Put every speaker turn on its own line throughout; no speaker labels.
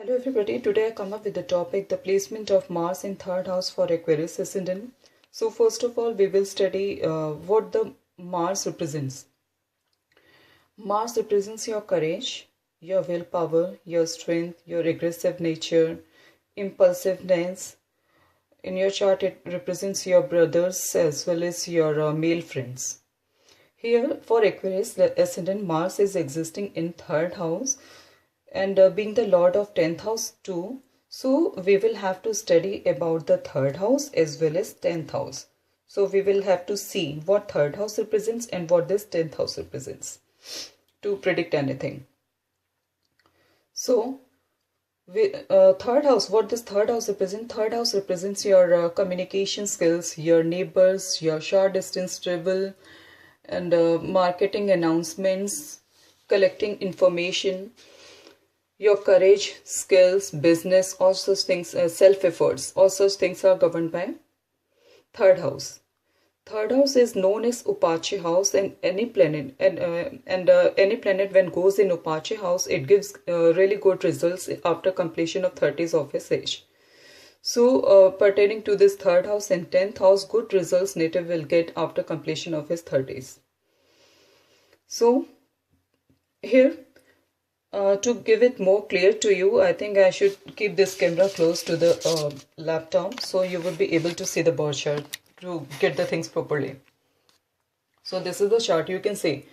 Hello everybody, today I come up with the topic, the placement of Mars in third house for Aquarius Ascendant. So first of all, we will study what the Mars represents. Mars represents your courage, your willpower, your strength, your aggressive nature, impulsiveness. In your chart, it represents your brothers as well as your male friends. Here for Aquarius, the Ascendant Mars is existing in third house and being the lord of 10th house too, so we will have to study about the third house as well as 10th house. So we will have to see what third house represents and what this 10th house represents to predict anything. So third house, what this third house represents? Third house represents your communication skills, your neighbors, your short distance travel, and marketing announcements, collecting information, your courage, skills, business, all such things, self-efforts, all such things are governed by third house. Third house is known as Upache house, and any planet any planet when goes in Upache house, it gives really good results after completion of 30s of his age. So pertaining to this third house and 10th house, good results native will get after completion of his 30s. So here, to give it more clear to you, I think I should keep this camera close to the laptop so you will be able to see the birth chart to get the things properly. So this is the chart. You can see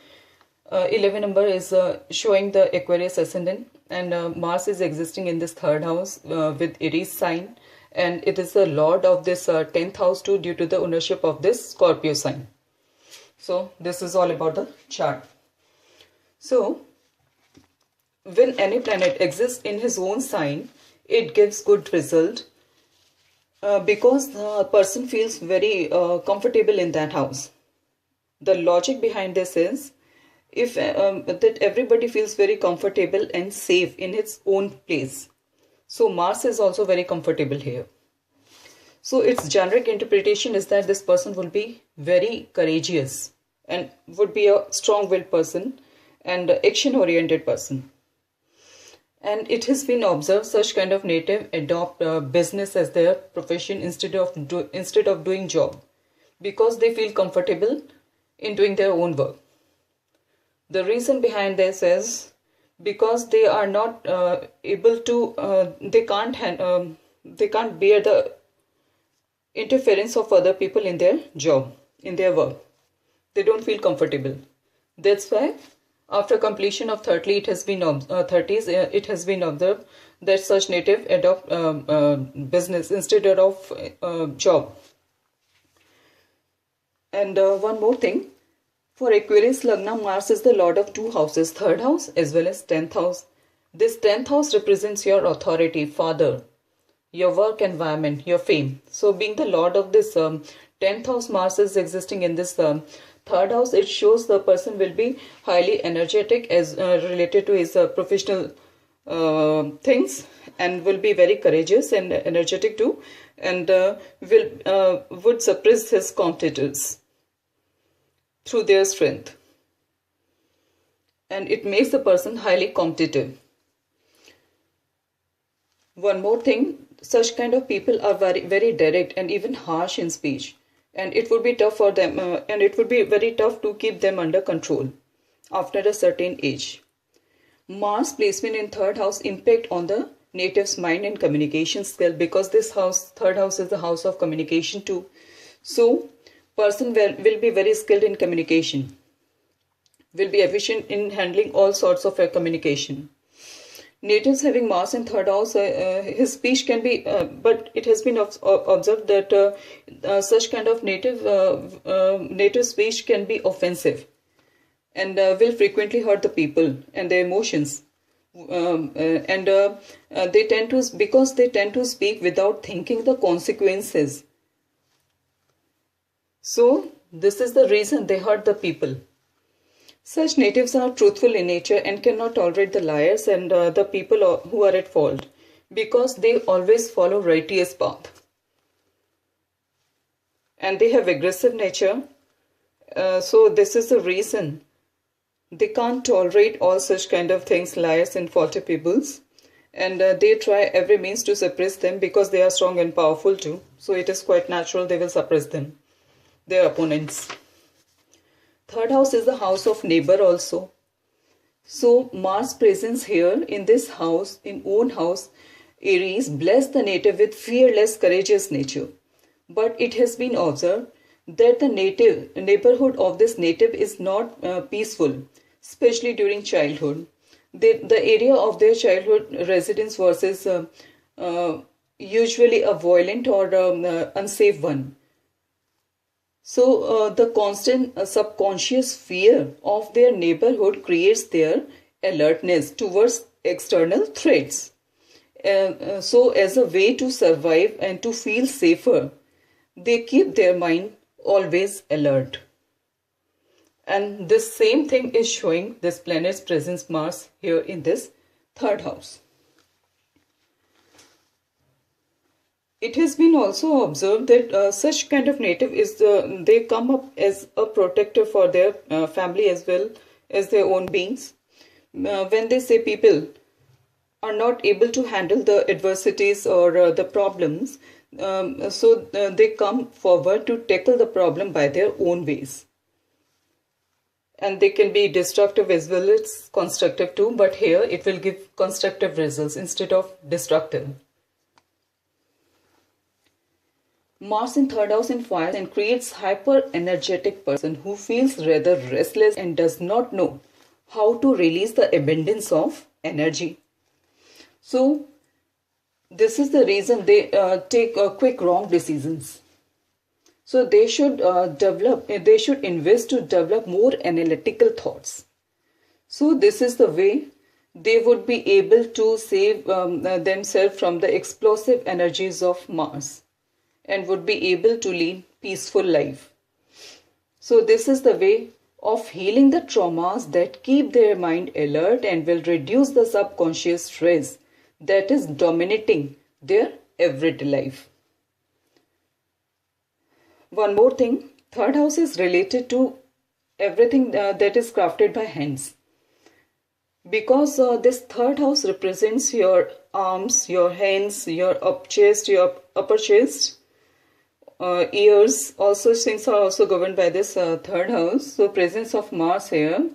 11 number is showing the Aquarius Ascendant, and Mars is existing in this third house with Aries sign, and it is the lord of this 10th house too due to the ownership of this Scorpio sign. So this is all about the chart. So when any planet exists in his own sign, it gives good result because the person feels very comfortable in that house. The logic behind this is if that everybody feels very comfortable and safe in its own place. So Mars is also very comfortable here. So its generic interpretation is that this person will be very courageous and would be a strong-willed person and action-oriented person. And it has been observed such kind of native adopt business as their profession instead of doing job, because they feel comfortable in doing their own work. The reason behind this is because they are not able to, they can't bear the interference of other people in their job, in their work. They don't feel comfortable. That's why after completion of 30s, it has been observed that such native adopt business instead of job. And one more thing, for Aquarius Lagna, Mars is the lord of two houses, third house as well as 10th house. This 10th house represents your authority, father, your work environment, your fame. So being the lord of this 10th house, Mars is existing in this third house. It shows the person will be highly energetic as related to his professional things, and will be very courageous and energetic too, and would suppress his competitors through their strength, and it makes the person highly competitive. One more thing, such kind of people are very direct and even harsh in speech. And it would be tough for them, and it would be very tough to keep them under control after a certain age. Mars placement in third house impact on the native's mind and communication skill, because this house, third house, is the house of communication too. So person will be very skilled in communication, will be efficient in handling all sorts of communication. Natives having Mars in third house, his speech can be, but it has been observed that such kind of native speech can be offensive and will frequently hurt the people and their emotions. They tend to speak without thinking the consequences. So this is the reason they hurt the people. Such natives are truthful in nature and cannot tolerate the liars and the people who are at fault, because they always follow righteous path. And they have aggressive nature. So this is the reason they can't tolerate all such kind of things, liars and faulty peoples. and they try every means to suppress them because they are strong and powerful too. So it is quite natural they will suppress them, their opponents. Third house is the house of neighbor also. So Mars presence here in this house, in own house, Aries, bless the native with fearless, courageous nature. But it has been observed that the neighborhood of this native is not peaceful, especially during childhood. The area of their childhood residence versus usually a violent or unsafe one. So the constant subconscious fear of their neighborhood creates their alertness towards external threats. So as a way to survive and to feel safer, they keep their mind always alert. And this same thing is showing this planet's presence Mars here in this third house. It has been also observed that such kind of native is they come up as a protector for their family as well as their own beings. When they say people are not able to handle the adversities or the problems, so they come forward to tackle the problem by their own ways. And they can be destructive as well as constructive too, but here it will give constructive results instead of destructive. Mars in third house in fire and creates hyper-energetic person who feels rather restless and does not know how to release the abundance of energy. So this is the reason they take quick wrong decisions. So they should invest to develop more analytical thoughts. So this is the way they would be able to save themselves from the explosive energies of Mars and would be able to lead peaceful life. So this is the way of healing the traumas that keep their mind alert and will reduce the subconscious stress that is dominating their everyday life. One more thing, third house is related to everything that is crafted by hands. Because this third house represents your arms, your hands, your upper chest, ears. Also things are also governed by this third house. So presence of Mars here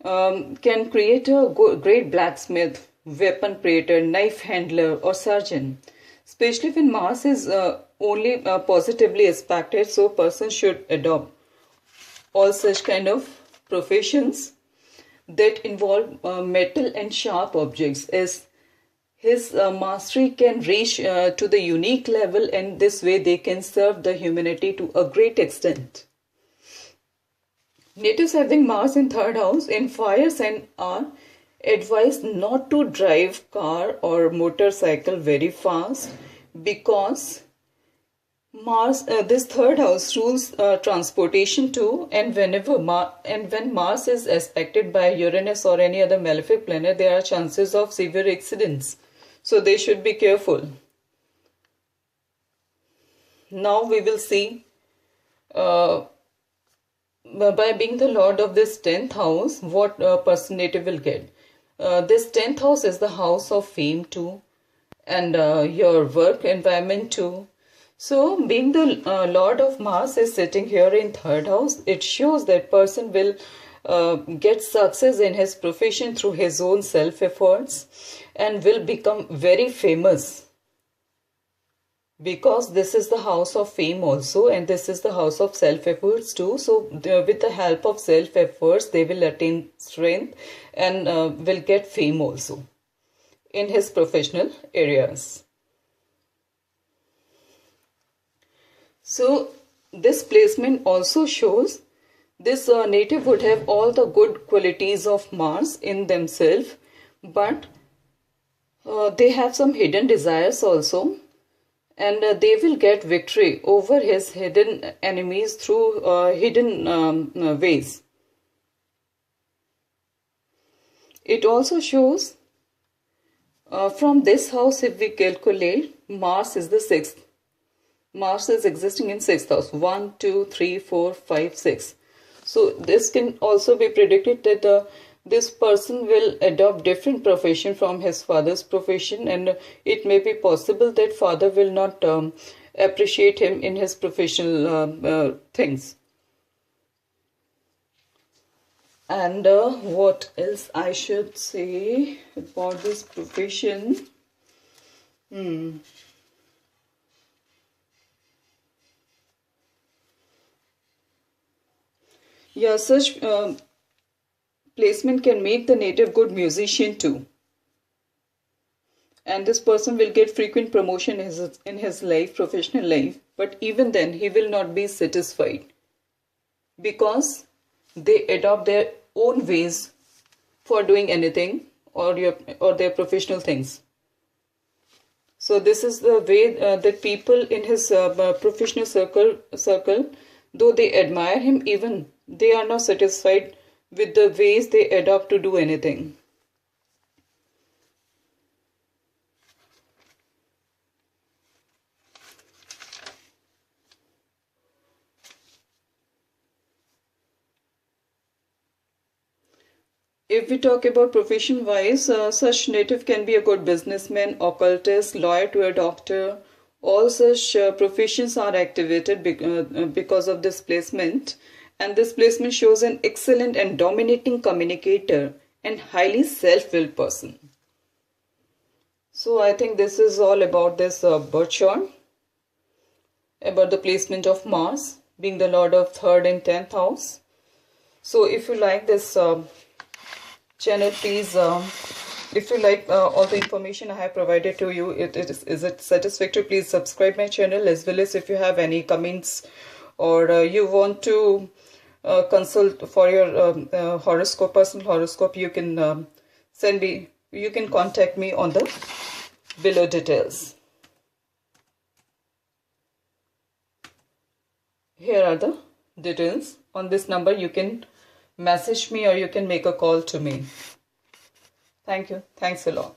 can create a great blacksmith, weapon creator, knife handler or surgeon. Especially when Mars is only positively aspected, so person should adopt all such kind of professions that involve metal and sharp objects, as his mastery can reach to the unique level, and this way they can serve the humanity to a great extent. Natives having Mars in third house in fire sign are advised not to drive car or motorcycle very fast, because Mars, this third house rules transportation too, and when Mars is aspected by Uranus or any other malefic planet, there are chances of severe accidents. So they should be careful. Now we will see, by being the lord of this 10th house, what person native will get. This 10th house is the house of fame too, and your work environment too. So being the lord of Mars is sitting here in third house, it shows that person will get success in his profession through his own self-efforts and will become very famous, because this is the house of fame also, and this is the house of self-efforts too. So with the help of self-efforts, they will attain strength and will get fame also in his professional areas. So this placement also shows this native would have all the good qualities of Mars in themselves, but they have some hidden desires also, and they will get victory over his hidden enemies through hidden ways. It also shows from this house, if we calculate, Mars is the 6th. Mars is existing in 6th house. 1, 2, 3, 4, 5, 6. So this can also be predicted that this person will adopt different profession from his father's profession, and it may be possible that father will not appreciate him in his professional things. And what else I should say about this profession? Yeah, such placement can make the native good musician too. And this person will get frequent promotion in his life, professional life. But even then, he will not be satisfied, because they adopt their own ways for doing anything or their professional things. So this is the way that people in his professional circle, though they admire him, even they are not satisfied with the ways they adopt to do anything. If we talk about profession wise, such native can be a good businessman, occultist, lawyer to a doctor. All such professions are activated because of this placement, and this placement shows an excellent and dominating communicator and highly self-willed person. So I think this is all about this birth chart, about the placement of Mars being the lord of 3rd and 10th house. So if you like this channel, please, if you like all the information I have provided to you, is it satisfactory, please subscribe my channel, as well as if you have any comments or you want to consult for your horoscope, personal horoscope, you can you can contact me on the below details. Here are the details. On this number you can message me or you can make a call to me. Thank you. Thanks a lot.